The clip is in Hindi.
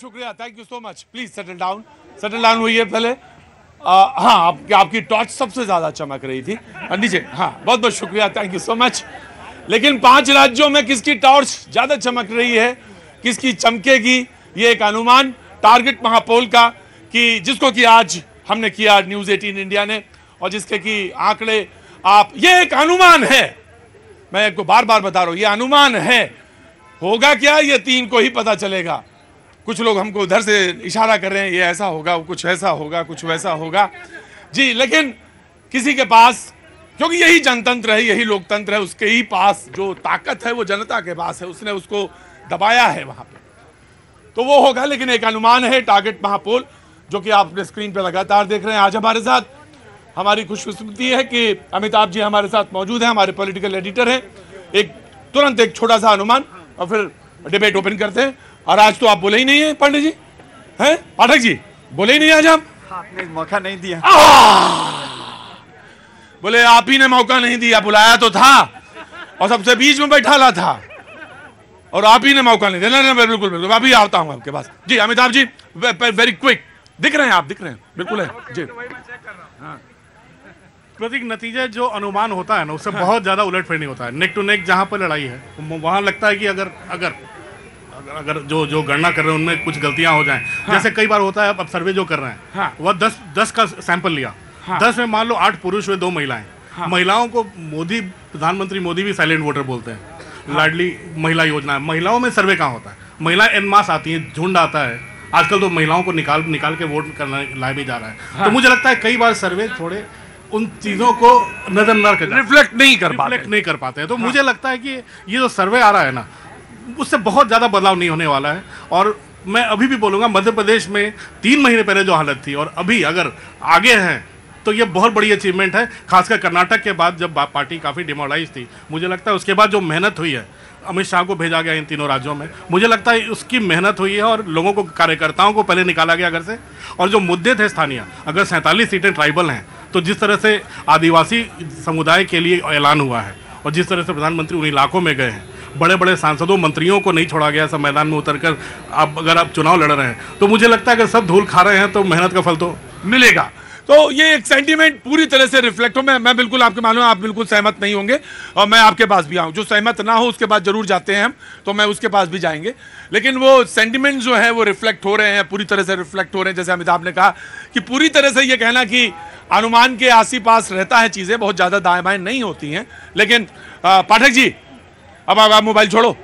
शुक्रिया, thank you so much. Please settle down हुई है पहले। हाँ, आपकी टॉर्च सबसे ज्यादा चमक रही थी नीचे। हाँ, बहुत बहुत शुक्रिया, थैंक यू सो मच। लेकिन 5 राज्यों में किसकी टॉर्च ज्यादा चमक रही है, किसकी चमकेगी, ये एक अनुमान टारगेट महापोल का, कि जिसको कि आज हमने किया न्यूज़ 18 इंडिया ने, और जिसके कि आंकड़े आप, ये एक अनुमान है, मैं आपको बार बार बता रहा हूं, ये अनुमान है। होगा क्या ये 3 को ही पता चलेगा। कुछ लोग हमको उधर से इशारा कर रहे हैं, ये ऐसा होगा, कुछ ऐसा होगा, कुछ वैसा होगा जी। लेकिन किसी के पास, क्योंकि यही जनतंत्र है, यही लोकतंत्र है, उसके ही पास जो ताकत है वो जनता के पास है, उसने उसको दबाया है वहां पे, तो वो होगा। लेकिन एक अनुमान है टारगेट महापोल, जो कि आप अपने स्क्रीन पे लगातार देख रहे हैं। आज हमारे साथ हमारी खुशकिस्मती है कि अमिताभ जी हमारे साथ मौजूद हैं, हमारे पॉलिटिकल एडिटर हैं। तुरंत एक छोटा सा अनुमान और फिर डिबेट ओपन करते हैं। और आज तो आप बोले ही नहीं है पांडे जी, हैं पाठक जी, बोले ही नहीं आज आप। आपने मौका नहीं दिया। बोले आप ही ने मौका नहीं दिया, बुलाया तो था और सबसे बीच में बैठाला था, और आप ही ने मौका नहीं दिया। बिल्कुल बिल्कुल, अभी आता हूं आपके पास जी। अमिताभ जी वेरी क्विक, दिख रहे हैं आप, दिख रहे हैं बिल्कुल है जी। प्रतीक, नतीजे जो अनुमान होता है ना, उससे बहुत ज्यादा उलटफेर नहीं होता है। नेक टू नेक जहां पर लड़ाई है, वहां लगता है कि अगर जो गणना कर रहे हैं उनमें कुछ गलतियां हो जाएं। जैसे कई बार होता है, अब सर्वे जो कर रहे हैं वह 10 का सैंपल लिया, 10 में मान लो 8 पुरुष हुए, 2 महिलाएं। महिलाओं को प्रधानमंत्री मोदी भी साइलेंट वोटर बोलते हैं। लाडली महिला योजना है, महिलाओं में सर्वे कहाँ होता है? महिलाएं एन मास आती हैं, झुंड आता है। आजकल तो महिलाओं को निकाल के वोट करने लाया भी जा रहा है। तो मुझे लगता है कई बार सर्वे थोड़े उन चीजों को नजर रिफ्लेक्ट नहीं कर पाते हैं। तो मुझे लगता है कि ये जो सर्वे आ रहा है ना, उससे बहुत ज्यादा बदलाव नहीं होने वाला है। और मैं अभी भी बोलूंगा, मध्य प्रदेश में 3 महीने पहले जो हालत थी और अभी अगर आगे हैं तो ये बहुत बड़ी अचीवमेंट है। खासकर कर्नाटक के बाद जब पार्टी काफी डिमोरलाइज थी, मुझे लगता है उसके बाद जो मेहनत हुई है, अमित शाह को भेजा गया इन तीनों राज्यों में, मुझे लगता है उसकी मेहनत हुई है और लोगों को, कार्यकर्ताओं को पहले निकाला गया घर से। और जो मुद्दे थे स्थानीय, अगर 47 सीटें ट्राइबल हैं, तो जिस तरह से आदिवासी समुदाय के लिए ऐलान हुआ है और जिस तरह से प्रधानमंत्री उन इलाकों में गए हैं, बड़े बड़े सांसदों मंत्रियों को नहीं छोड़ा गया सब मैदान में उतरकर, अगर आप चुनाव लड़ रहे हैं, तो मुझे लगता है अगर सब धूल खा रहे हैं तो मेहनत का फल तो मिलेगा। तो ये एक सेंटीमेंट पूरी तरह से रिफ्लेक्ट हो। मैं बिल्कुल आपके मालूम है, आप बिल्कुल सहमत नहीं होंगे और मैं आपके पास भी आऊँ। जो सहमत ना हो उसके बाद जरूर जाते हैं हम, तो मैं उसके पास भी जाएंगे। लेकिन वो सेंटीमेंट जो है वो रिफ्लेक्ट हो रहे हैं, पूरी तरह से रिफ्लेक्ट हो रहे हैं। जैसे अमिताभ ने कहा कि पूरी तरह से ये कहना कि अनुमान के आसी पास रहता है, चीजें बहुत ज्यादा दाएं बाएं नहीं होती हैं। लेकिन पाठक जी, अब आप मोबाइल छोड़ो,